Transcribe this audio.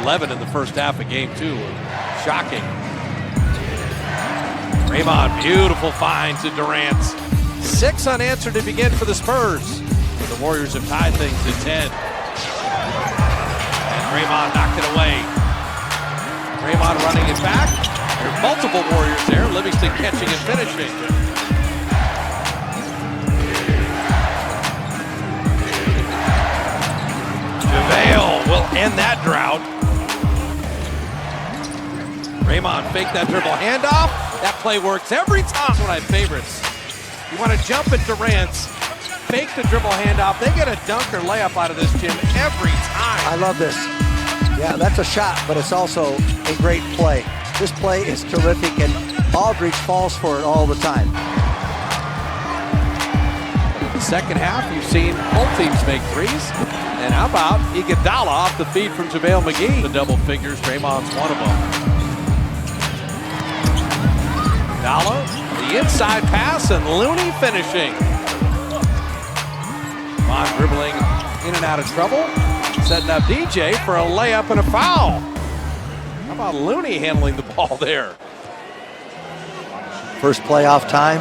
11 in the first half of game 2. Shocking. Draymond, beautiful find to Durant. 6 unanswered to begin for the Spurs. The Warriors have tied things at 10. And Draymond knocked it away. Draymond running it back. There are multiple Warriors there. Livingston catching and finishing. JaVale will end that drought. Draymond faked that dribble handoff. That play works every time. That's one of my favorites. You want to jump at Durant, fake the dribble handoff. They get a dunk or layup out of this, Jim, every time. I love this. Yeah, that's a shot, but it's also a great play. This play is terrific, and Aldridge falls for it all the time. In the second half, you've seen both teams make threes. And how about Iguodala off the feed from JaVale McGee? The double figures, Draymond's one of them. Iguodala, the inside pass, and Looney finishing. Bond dribbling in and out of trouble. Setting up DJ for a layup and a foul. How about Looney handling the ball there? First playoff time.